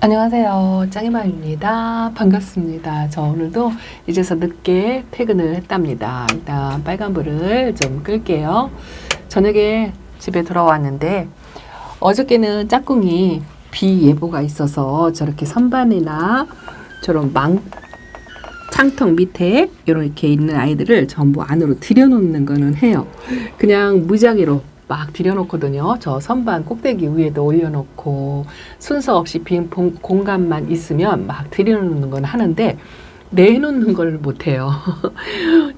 안녕하세요. 짱이맘입니다. 반갑습니다. 저 오늘도 이제서 늦게 퇴근을 했답니다. 일단 빨간불을 좀 끌게요. 저녁에 집에 들어왔는데 어저께는 짝꿍이 비 예보가 있어서 저렇게 선반이나 저런 창턱 밑에 이렇게 있는 아이들을 전부 안으로 들여놓는 거는 해요. 그냥 무작위로 막 들여놓거든요. 저 선반 꼭대기 위에도 올려놓고 순서 없이 빈 공간만 있으면 막 들여놓는 건 하는데 내놓는 걸 못해요.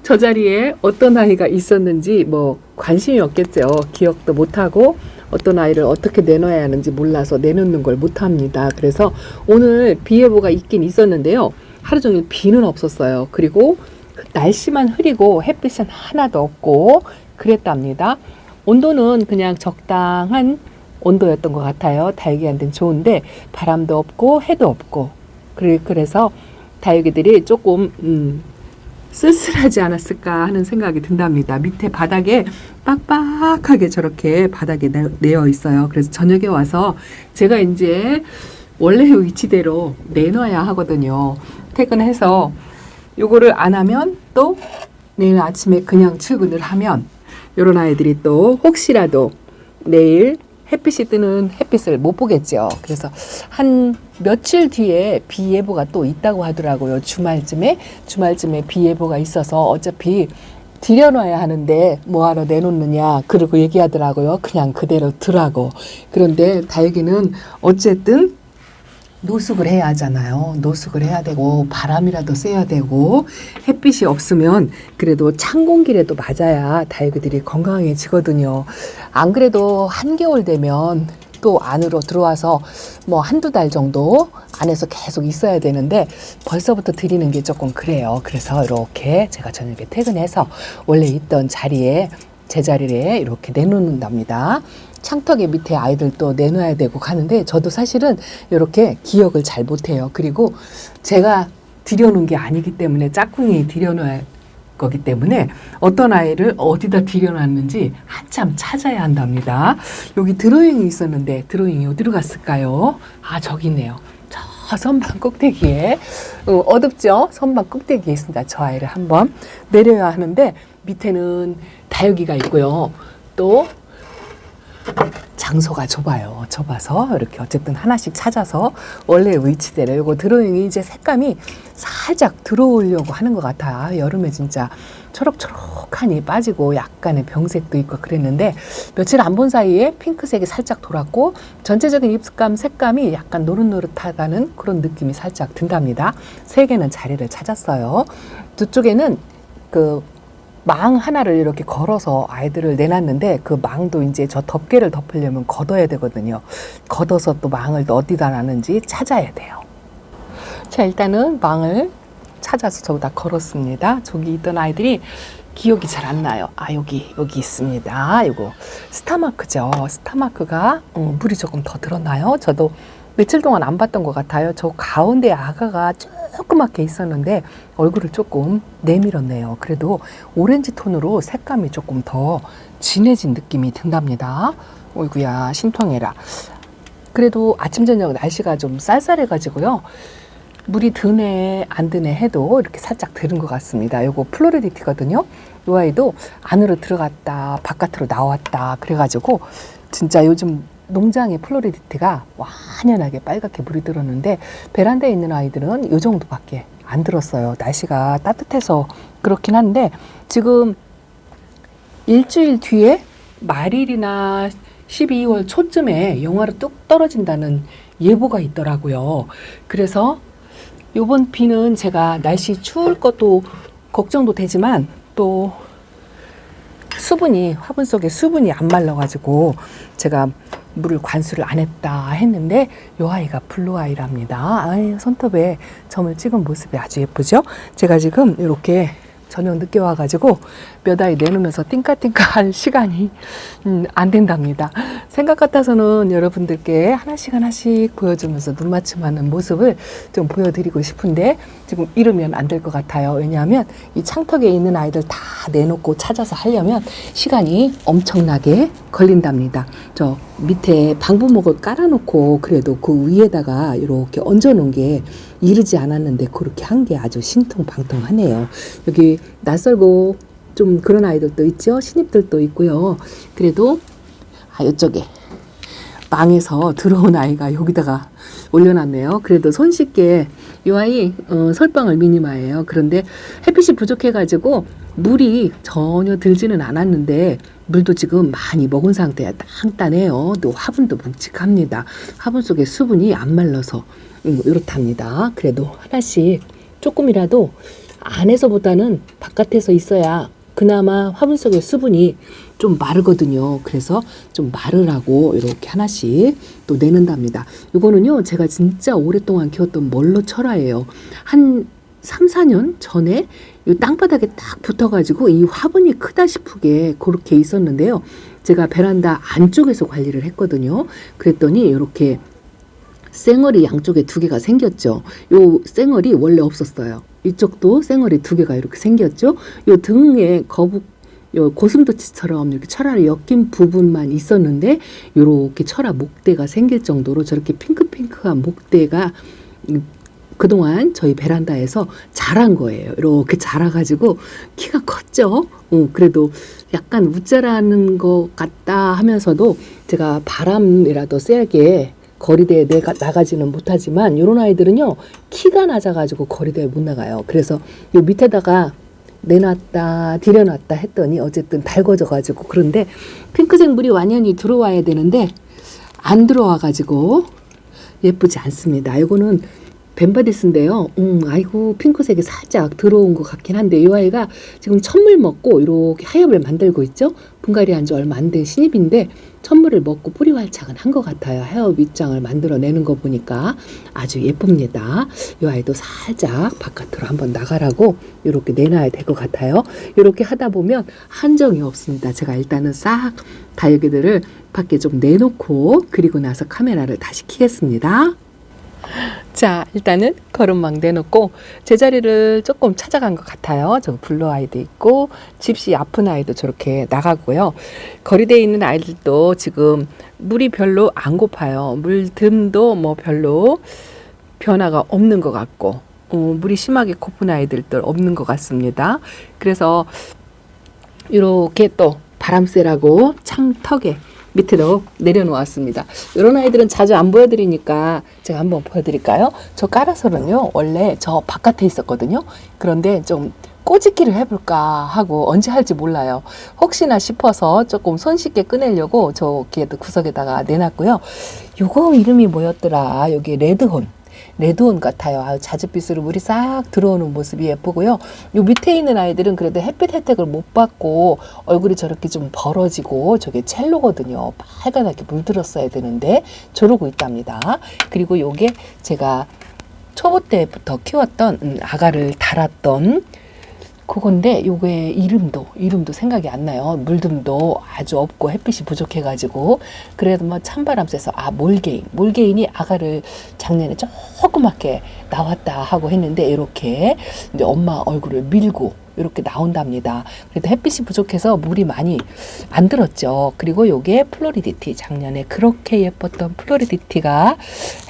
저 자리에 어떤 아이가 있었는지 뭐 관심이 없겠죠. 기억도 못하고 어떤 아이를 어떻게 내놔야 하는지 몰라서 내놓는 걸 못합니다. 그래서 오늘 비 예보가 있긴 있었는데요. 하루 종일 비는 없었어요. 그리고 날씨만 흐리고 햇빛은 하나도 없고 그랬답니다. 온도는 그냥 적당한 온도였던 것 같아요. 다육이한테는 좋은데 바람도 없고 해도 없고 그래서 다육이들이 조금 쓸쓸하지 않았을까 하는 생각이 든답니다. 밑에 바닥에 빡빡하게 저렇게 바닥에 내어 있어요. 그래서 저녁에 와서 제가 이제 원래의 위치대로 내놔야 하거든요. 퇴근해서 요거를 안 하면 또 내일 아침에 그냥 출근을 하면 이런 아이들이 또 혹시라도 내일 햇빛이 뜨는 햇빛을 못 보겠죠. 그래서 한 며칠 뒤에 비 예보가 또 있다고 하더라고요. 주말쯤에 비 예보가 있어서 어차피 들여놔야 하는데 뭐하러 내놓느냐 그러고 얘기하더라고요. 그냥 그대로 두라고. 그런데 다육이는 어쨌든 노숙을 해야 하잖아요. 노숙을 해야 되고 바람이라도 쐬야 되고 햇빛이 없으면 그래도 찬 공기라도 맞아야 다육이들이 건강해지거든요. 안 그래도 한겨울 되면 또 안으로 들어와서 뭐 한두 달 정도 안에서 계속 있어야 되는데 벌써부터 드리는 게 조금 그래요. 그래서 이렇게 제가 저녁에 퇴근해서 원래 있던 자리에 제자리에 이렇게 내놓는답니다. 창턱에 밑에 아이들도 내놔야 되고 가는데 저도 사실은 이렇게 기억을 잘 못해요. 그리고 제가 들여놓은 게 아니기 때문에 짝꿍이 들여놓을 거기 때문에 어떤 아이를 어디다 들여놨는지 한참 찾아야 한답니다. 여기 드로잉이 있었는데 드로잉이 어디로 갔을까요? 아, 저기 있네요. 저 선반 꼭대기에 어둡죠? 선반 꼭대기에 있습니다. 저 아이를 한번 내려야 하는데 밑에는 다육이가 있고요. 또 장소가 좁아서 이렇게 어쨌든 하나씩 찾아서 원래 위치대로 요거 드로잉이 이제 색감이 살짝 들어오려고 하는 것 같아요. 여름에 진짜 초록초록하니 빠지고 약간의 병색도 있고 그랬는데 며칠 안 본 사이에 핑크색이 살짝 돌았고 전체적인 입감 색감이 약간 노릇노릇하다는 그런 느낌이 살짝 든답니다. 세 개는 자리를 찾았어요. 두 쪽에는 망 하나를 이렇게 걸어서 아이들을 내놨는데 그 망도 이제 저 덮개를 덮으려면 걷어야 되거든요. 걷어서 또 망을 또 어디다 놨는지 찾아야 돼요. 자, 일단은 망을 찾아서 저기다 걸었습니다. 저기 있던 아이들이 기억이 잘 안 나요. 아, 여기 있습니다. 이거 스타마크죠. 스타마크가 물이 조금 더 들었나요? 저도 며칠 동안 안 봤던 것 같아요. 저 가운데 아가가 조그맣게 있었는데 얼굴을 조금 내밀었네요. 그래도 오렌지 톤으로 색감이 조금 더 진해진 느낌이 든답니다. 어이구야, 신통해라. 그래도 아침 저녁 날씨가 좀 쌀쌀해가지고요. 물이 드네 안 드네 해도 이렇게 살짝 들은 것 같습니다. 요거 플로리디티거든요. 이 아이도 안으로 들어갔다 바깥으로 나왔다 그래가지고 진짜 요즘 농장에 플로리디티가 완연하게 빨갛게 물이 들었는데 베란다에 있는 아이들은 이 정도밖에 안 들었어요. 날씨가 따뜻해서 그렇긴 한데 지금 일주일 뒤에 말일이나 12월 초쯤에 영하로 뚝 떨어진다는 예보가 있더라고요. 그래서 이번 비는 제가 날씨 추울 것도 걱정도 되지만 또 화분 속에 수분이 안 말라가지고 제가 물을 관수를 안 했다 했는데 이 아이가 블루 아이랍니다. 손톱에 점을 찍은 모습이 아주 예쁘죠? 제가 지금 이렇게 저녁 늦게 와가지고 몇 아이 내놓으면서 띵까띵까 할 시간이 안 된답니다. 생각 같아서는 여러분들께 하나씩 보여주면서 눈 맞춤하는 모습을 좀 보여드리고 싶은데 지금 이러면 안 될 것 같아요. 왜냐하면 이 창턱에 있는 아이들 다 내놓고 찾아서 하려면 시간이 엄청나게 걸린답니다. 저 밑에 방부목을 깔아놓고 그래도 그 위에다가 이렇게 얹어놓은 게 이르지 않았는데 그렇게 한 게 아주 신통방통하네요. 여기 낯설고 좀 그런 아이들도 있죠. 신입들도 있고요. 그래도 이쪽에 망에서 들어온 아이가 여기다가 올려놨네요. 그래도 손쉽게 이 아이 설방울 미니마예요. 그런데 햇빛이 부족해가지고 물이 전혀 들지는 않았는데 물도 지금 많이 먹은 상태야. 단단해요. 또 화분도 묵직합니다. 화분 속에 수분이 안 말라서 이렇답니다. 그래도 하나씩 조금이라도 안에서보다는 바깥에서 있어야 그나마 화분 속의 수분이 좀 마르거든요. 그래서 좀 마르라고 이렇게 하나씩 또 내는답니다. 이거는요, 제가 진짜 오랫동안 키웠던 멀로 철화예요. 한 3, 4년 전에 이 땅바닥에 딱 붙어가지고 이 화분이 크다 싶게 그렇게 있었는데요. 제가 베란다 안쪽에서 관리를 했거든요. 그랬더니 이렇게 쌩얼이 양쪽에 2개가 생겼죠. 요 쌩얼이 원래 없었어요. 이쪽도 쌩얼이 2개가 이렇게 생겼죠. 요 등에 요 고슴도치처럼 이렇게 철화를 엮인 부분만 있었는데 요렇게 철화 목대가 생길 정도로 저렇게 핑크핑크한 목대가 그동안 저희 베란다에서 자란 거예요. 이렇게 자라가지고 키가 컸죠. 그래도 약간 웃자라는 것 같다 하면서도 제가 바람이라도 세게 거리대에 나가지는 못하지만 이런 아이들은요, 키가 낮아가지고 거리대에 못 나가요. 그래서 요 밑에다가 내놨다 들여놨다 했더니 어쨌든 달궈져가지고, 그런데 핑크색 물이 완연히 들어와야 되는데 안 들어와가지고 예쁘지 않습니다. 이거는 벤바디스인데요. 아이고 핑크색이 살짝 들어온 것 같긴 한데 이 아이가 지금 첫물 먹고 이렇게 하엽을 만들고 있죠. 분갈이 한 지 얼마 안 된 신입인데 첫물을 먹고 뿌리 활착은 한 것 같아요. 하엽 윗장을 만들어내는 거 보니까 아주 예쁩니다. 이 아이도 살짝 바깥으로 한번 나가라고 이렇게 내놔야 될 것 같아요. 이렇게 하다 보면 한정이 없습니다. 제가 일단은 싹 다육이들을 밖에 좀 내놓고 그리고 나서 카메라를 다시 켜겠습니다. 자, 일단은 거름막 내놓고 제자리를 조금 찾아간 것 같아요. 저 블루 아이도 있고 집시 아픈 아이도 저렇게 나가고요. 거리대에 있는 아이들도 지금 물이 별로 안 고파요. 물듬도 뭐 별로 변화가 없는 것 같고 물이 심하게 고픈 아이들도 없는 것 같습니다. 그래서 이렇게 또 바람 쐬라고 창턱에 밑으로 내려놓았습니다. 이런 아이들은 자주 안 보여드리니까 제가 한번 보여드릴까요? 저 까라솔은요, 원래 저 바깥에 있었거든요. 그런데 좀 꼬집기를 해볼까 하고 언제 할지 몰라요. 혹시나 싶어서 조금 손쉽게 꺼내려고 저기 구석에다가 내놨고요. 요거 이름이 뭐였더라? 여기 레드온 같아요. 자줏빛으로 물이 싹 들어오는 모습이 예쁘고요. 요 밑에 있는 아이들은 그래도 햇빛 혜택을 못 받고 얼굴이 저렇게 좀 벌어지고 저게 첼로거든요. 빨간하게 물들었어야 되는데 저러고 있답니다. 그리고 요게 제가 초보 때부터 키웠던 아가를 달았던 그건데 요게 이름도 생각이 안 나요. 물듬도 아주 없고 햇빛이 부족해가지고 그래도 뭐 찬바람 쐬서 몰게인이 아가를 작년에 조그맣게 나왔다 하고 했는데 이렇게 이제 엄마 얼굴을 밀고 이렇게 나온답니다. 그래도 햇빛이 부족해서 물이 많이 안 들었죠. 그리고 요게 플로리디티, 작년에 그렇게 예뻤던 플로리디티가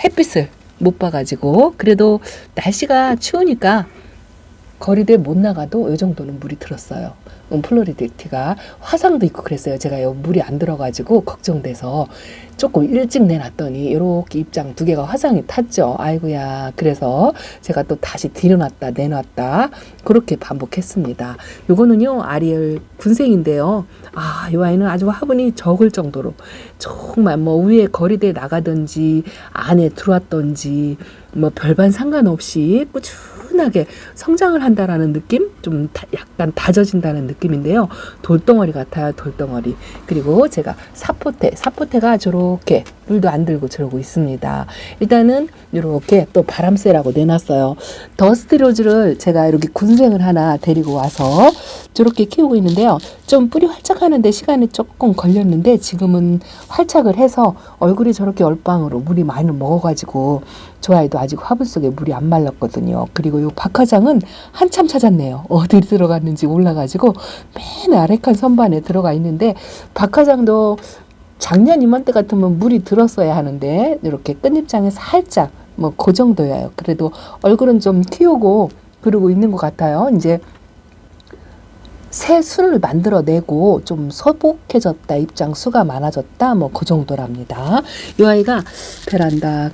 햇빛을 못 봐가지고 그래도 날씨가 추우니까 거리대 못 나가도 이 정도는 물이 들었어요. 플로리디티가 화상도 있고 그랬어요. 제가 요 물이 안 들어가지고 걱정돼서 조금 일찍 내놨더니 이렇게 입장 2개가 화상이 탔죠. 아이고야. 그래서 제가 또 다시 들여놨다 내놨다 그렇게 반복했습니다. 요거는요, 아리엘 군생인데요. 이 아이는 아주 화분이 적을 정도로 정말 뭐 위에 거리대에 나가든지 안에 들어왔든지 뭐 별반 상관없이 꾸준히 차분하게 성장을 한다라는 느낌? 좀 약간 다져진다는 느낌인데요. 돌덩어리 같아요. 돌덩어리. 그리고 제가 사포테가 저렇게 물도 안 들고 저러고 있습니다. 일단은 이렇게 또 바람쐬라고 내놨어요. 더스트로즈를 제가 이렇게 군생을 하나 데리고 와서 저렇게 키우고 있는데요. 좀 뿌리 활착하는데 시간이 조금 걸렸는데 지금은 활착을 해서 얼굴이 저렇게 얼빵으로 물이 많이 먹어가지고 저 아이도 아직 화분 속에 물이 안 말랐거든요. 그리고 이 박하장은 한참 찾았네요. 어디 들어갔는지 몰라가지고 맨 아래 칸 선반에 들어가 있는데 박하장도 작년 이맘때 같으면 물이 들었어야 하는데 이렇게 끝잎장에 살짝 뭐 그 정도예요. 그래도 얼굴은 좀 키우고 그러고 있는 것 같아요. 이제 새 순을 만들어내고 좀 소복해졌다, 입장 수가 많아졌다, 뭐 그 정도랍니다. 이 아이가 베란다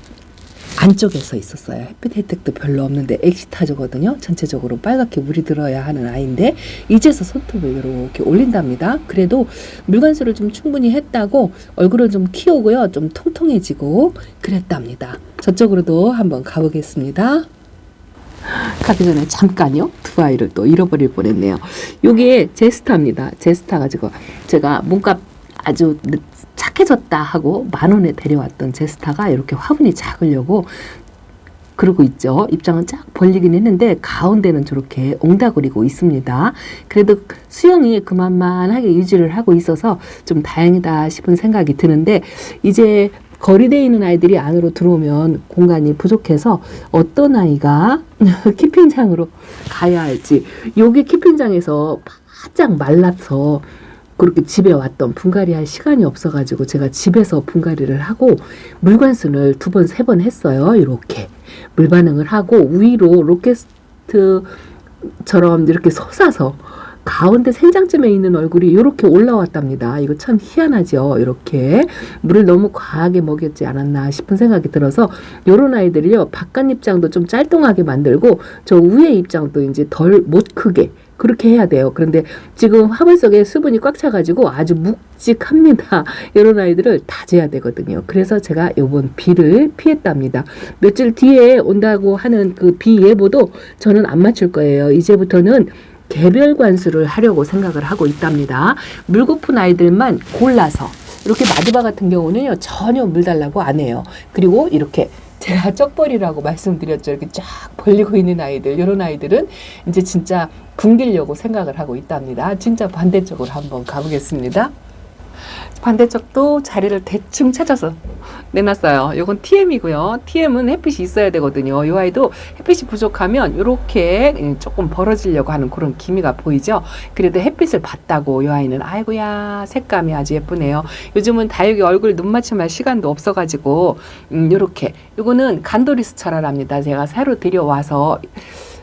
안쪽에서 있었어요. 햇빛 혜택도 별로 없는데 엑시타즈거든요. 전체적으로 빨갛게 물이 들어야 하는 아이인데 이제서 손톱을 이렇게 올린답니다. 그래도 물관수를 좀 충분히 했다고 얼굴을 좀 키우고요. 좀 통통해지고 그랬답니다. 저쪽으로도 한번 가보겠습니다. 가기 전에 잠깐요. 두 아이를 또 잃어버릴 뻔했네요. 요게 제스타입니다. 제스타 가지고 제가 몸값 아주 착해졌다 하고 10,000원에 데려왔던 제스타가 이렇게 화분이 작으려고 그러고 있죠. 입장은 쫙 벌리긴 했는데 가운데는 저렇게 옹다구리고 있습니다. 그래도 수영이 그만만하게 유지를 하고 있어서 좀 다행이다 싶은 생각이 드는데 이제 거리되어 있는 아이들이 안으로 들어오면 공간이 부족해서 어떤 아이가 키핑장으로 가야 할지. 요게 키핑장에서 바짝 말라서 그렇게 집에 왔던 분갈이 할 시간이 없어가지고 제가 집에서 분갈이를 하고 물관순을 2번, 3번 했어요. 이렇게 물 반응을 하고 위로 로켓처럼 이렇게 솟아서 가운데 생장점에 있는 얼굴이 이렇게 올라왔답니다. 이거 참 희한하죠. 이렇게 물을 너무 과하게 먹였지 않았나 싶은 생각이 들어서 요런 아이들이요. 바깥 입장도 좀 짤뚱하게 만들고 저 위에 입장도 이제 덜 못 크게 그렇게 해야 돼요. 그런데 지금 화분 속에 수분이 꽉 차가지고 아주 묵직합니다. 이런 아이들을 다져야 되거든요. 그래서 제가 요번 비를 피했답니다. 며칠 뒤에 온다고 하는 그 비 예보도 저는 안 맞출 거예요. 이제부터는 개별 관수를 하려고 생각을 하고 있답니다. 물 고픈 아이들만 골라서 이렇게 마디바 같은 경우는요 전혀 물 달라고 안 해요. 그리고 이렇게 제가 쪽벌이라고 말씀드렸죠. 이렇게 쫙 벌리고 있는 아이들, 이런 아이들은 이제 진짜 굶기려고 생각을 하고 있답니다. 진짜 반대쪽으로 한번 가보겠습니다. 반대쪽도 자리를 대충 찾아서 내놨어요. 이건 TM이고요. TM은 햇빛이 있어야 되거든요. 이 아이도 햇빛이 부족하면 이렇게 조금 벌어지려고 하는 그런 기미가 보이죠. 그래도 햇빛을 받다고 이 아이는 아이고야 색감이 아주 예쁘네요. 요즘은 다육이 얼굴 눈 맞춤할 시간도 없어가지고 이렇게 이거는 간도리스 철화랍니다. 제가 새로 들여와서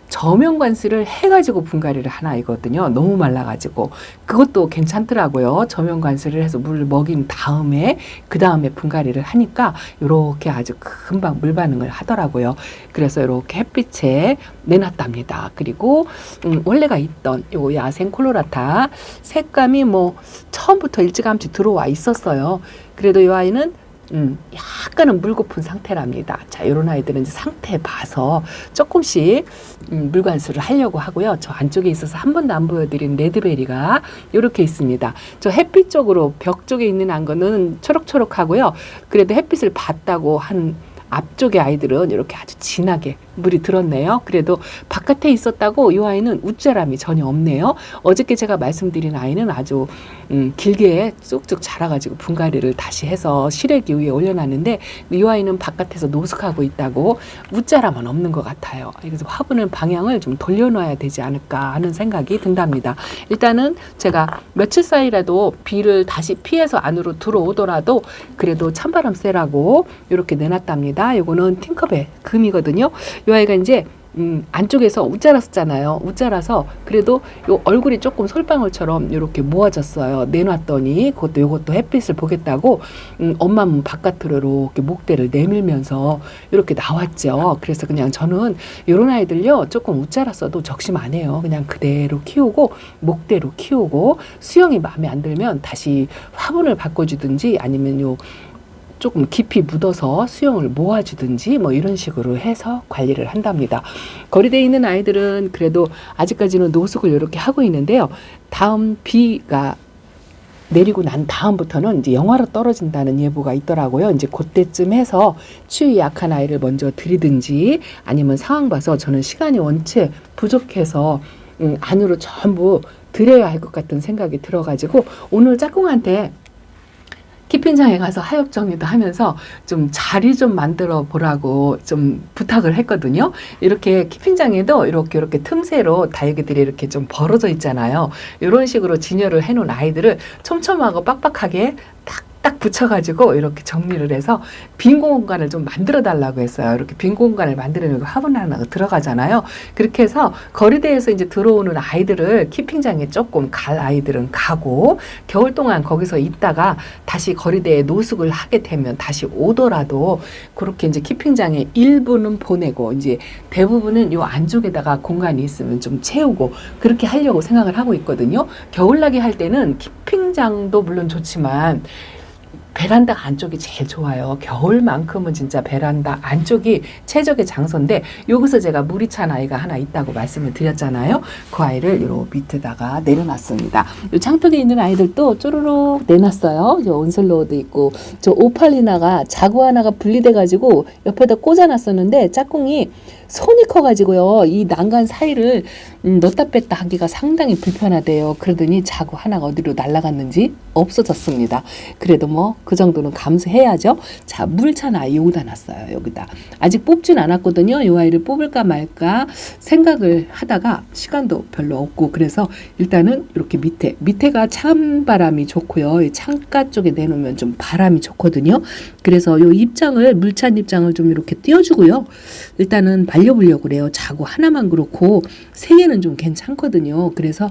저면 관수를 해가지고 분갈이를 한 아이거든요. 너무 말라가지고 그것도 괜찮더라고요. 저면 관수를 해서 물을 먹인 다음에 그 다음에 분갈이를 하니까 이렇게 아주 금방 물 반응을 하더라고요. 그래서 이렇게 햇빛에 내놨답니다. 그리고 원래가 있던 요 야생 콜로라타 색감이 뭐 처음부터 일찌감치 들어와 있었어요. 그래도 이 아이는 약간은 물고픈 상태랍니다. 자, 이런 아이들은 이제 상태 봐서 조금씩 물관수를 하려고 하고요. 저 안쪽에 있어서 한 번도 안 보여드린 레드베리가 이렇게 있습니다. 저 햇빛 쪽으로 벽 쪽에 있는 거는 초록초록하고요. 그래도 햇빛을 받다고 한 앞쪽의 아이들은 이렇게 아주 진하게 물이 들었네요. 그래도 바깥에 있었다고 이 아이는 웃자람이 전혀 없네요. 어저께 제가 말씀드린 아이는 아주 길게 쑥쑥 자라가지고 분갈이를 다시 해서 실외기 위에 올려놨는데 이 아이는 바깥에서 노숙하고 있다고 웃자람은 없는 것 같아요. 그래서 화분을 방향을 좀 돌려놔야 되지 않을까 하는 생각이 든답니다. 일단은 제가 며칠 사이라도 비를 다시 피해서 안으로 들어오더라도 그래도 찬바람 쐬라고 이렇게 내놨답니다. 이거는 팅커벨 금이거든요. 이 아이가 이제 안쪽에서 웃자랐었잖아요. 웃자라서 그래도 요 얼굴이 조금 솔방울처럼 이렇게 모아졌어요. 내놨더니 요것도 햇빛을 보겠다고 엄마 몸 바깥으로 이렇게 목대를 내밀면서 이렇게 나왔죠. 그래서 그냥 저는 이런 아이들요 조금 웃자랐어도 적심 안 해요. 그냥 그대로 키우고 목대로 키우고 수영이 마음에 안 들면 다시 화분을 바꿔주든지 아니면 요 조금 깊이 묻어서 수영을 모아주든지 뭐 이런 식으로 해서 관리를 한답니다. 거리대에 있는 아이들은 그래도 아직까지는 노숙을 이렇게 하고 있는데요. 다음 비가 내리고 난 다음부터는 이제 영하로 떨어진다는 예보가 있더라고요. 이제 그때쯤 해서 추위 약한 아이를 먼저 들이든지 아니면 상황 봐서, 저는 시간이 원체 부족해서 안으로 전부 들여야 할 것 같은 생각이 들어가지고 오늘 짝꿍한테 키핑장에 가서 하엽 정리도 하면서 좀 자리 좀 만들어 보라고 좀 부탁을 했거든요. 이렇게 키핑장에도 이렇게 틈새로 다육이들이 이렇게 좀 벌어져 있잖아요. 이런 식으로 진열을 해놓은 아이들을 촘촘하고 빡빡하게 딱 붙여가지고 이렇게 정리를 해서 빈 공간을 좀 만들어 달라고 했어요. 이렇게 빈 공간을 만들려고 화분 하나 들어가잖아요. 그렇게 해서 거리대에서 이제 들어오는 아이들을 키핑장에 조금 갈 아이들은 가고, 겨울 동안 거기서 있다가 다시 거리대에 노숙을 하게 되면 다시 오더라도 그렇게 이제 키핑장에 일부는 보내고, 이제 대부분은 요 안쪽에다가 공간이 있으면 좀 채우고 그렇게 하려고 생각을 하고 있거든요. 겨울나기 할 때는 키핑장도 물론 좋지만 베란다 안쪽이 제일 좋아요. 겨울만큼은 진짜 베란다 안쪽이 최적의 장소인데, 여기서 제가 물이 찬 아이가 하나 있다고 말씀을 드렸잖아요. 그 아이를 요 밑에다가 내려놨습니다. 요 창턱에 있는 아이들도 쪼르륵 내놨어요. 요 온슬로우도 있고, 저 오팔리나가 자구 하나가 분리돼가지고 옆에다 꽂아놨었는데 짝꿍이 손이 커가지고요, 이 난간 사이를 넣다 뺐다 하기가 상당히 불편하대요. 그러더니 자구 하나가 어디로 날아갔는지 없어졌습니다. 그래도 뭐 그 정도는 감수해야죠. 자, 물찬 아이 여기다 놨어요. 여기다. 아직 뽑진 않았거든요. 이 아이를 뽑을까 말까 생각을 하다가 시간도 별로 없고, 그래서 일단은 이렇게 밑에가 찬바람이 좋고요. 이 창가 쪽에 내놓으면 좀 바람이 좋거든요. 그래서 이 입장을, 물찬 입장을 좀 이렇게 띄워주고요. 일단은 말려보려고 그래요. 자구 하나만 그렇고 세 개는 좀 괜찮거든요. 그래서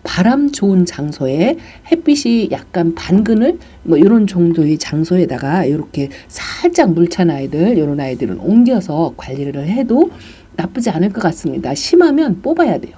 바람 좋은 장소에 햇빛이 약간 반그늘 뭐 이런 정도의 장소에다가 이렇게 살짝 물찬 아이들, 이런 아이들은 옮겨서 관리를 해도 나쁘지 않을 것 같습니다. 심하면 뽑아야 돼요.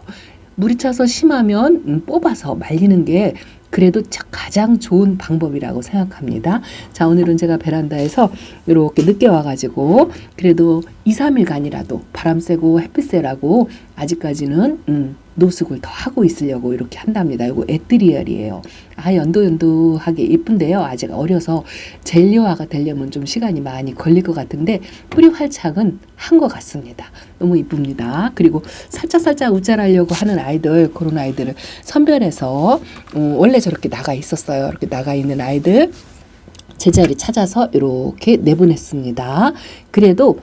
물이 차서 심하면 뽑아서 말리는 게 그래도 가장 좋은 방법이라고 생각합니다. 자, 오늘은 제가 베란다에서 이렇게 늦게 와가지고 그래도 2, 3일간이라도 바람 쐬고 햇빛 쐬라고 아직까지는 노숙을 더 하고 있으려고 이렇게 한답니다. 이거 에트리얼이에요. 연두연두하게 예쁜데요. 아직 어려서 젤리화가 되려면 좀 시간이 많이 걸릴 것 같은데 뿌리 활착은 한 것 같습니다. 너무 이쁩니다. 그리고 살짝 웃자라려고 하는 아이들, 그런 아이들을 선별해서 원래 저렇게 나가 있었어요. 이렇게 나가 있는 아이들 제자리 찾아서 이렇게 내보냈습니다. 그래도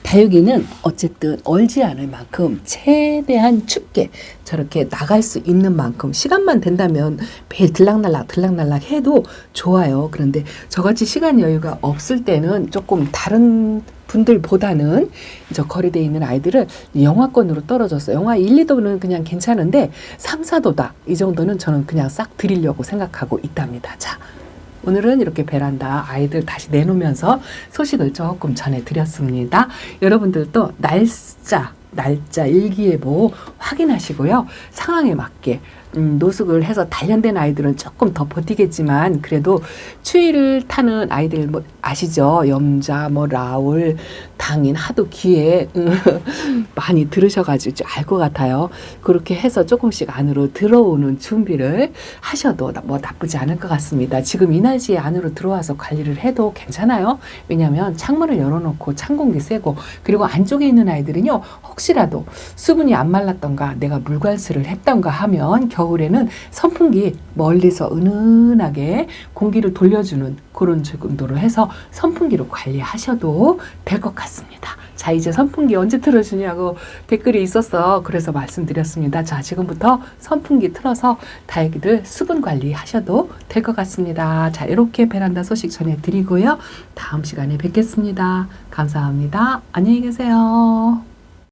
다육이는 어쨌든 얼지 않을 만큼 최대한 춥게 저렇게 나갈 수 있는 만큼 시간만 된다면 매일 들락날락 해도 좋아요. 그런데 저같이 시간 여유가 없을 때는 조금 다른 분들보다는 저 거리대에 있는 아이들을 영하권으로 떨어졌어요. 영하 1, 2도는 그냥 괜찮은데 3, 4도다. 이 정도는 저는 그냥 싹 드리려고 생각하고 있답니다. 자, 오늘은 이렇게 베란다 아이들 다시 내놓으면서 소식을 조금 전해드렸습니다. 여러분들도 날짜 일기예보 확인하시고요. 상황에 맞게 노숙을 해서 단련된 아이들은 조금 더 버티겠지만 그래도 추위를 타는 아이들 뭐 아시죠? 염자, 뭐 라울, 당인 하도 귀에 많이 들으셔가지고 알 것 같아요. 그렇게 해서 조금씩 안으로 들어오는 준비를 하셔도 뭐 나쁘지 않을 것 같습니다. 지금 이 날씨에 안으로 들어와서 관리를 해도 괜찮아요. 왜냐하면 창문을 열어놓고 찬 공기 쐬고, 그리고 안쪽에 있는 아이들은요, 혹시라도 수분이 안 말랐던가 내가 물관수를 했던가 하면 겨울에는 선풍기 멀리서 은은하게 공기를 돌려주는 그런 정도로 해서 선풍기로 관리하셔도 될 것 같습니다. 자, 이제 선풍기 언제 틀어주냐고 댓글이 있었어. 그래서 말씀드렸습니다. 자, 지금부터 선풍기 틀어서 다육이들 수분 관리 하셔도 될 것 같습니다. 자, 이렇게 베란다 소식 전해드리고요. 다음 시간에 뵙겠습니다. 감사합니다. 안녕히 계세요.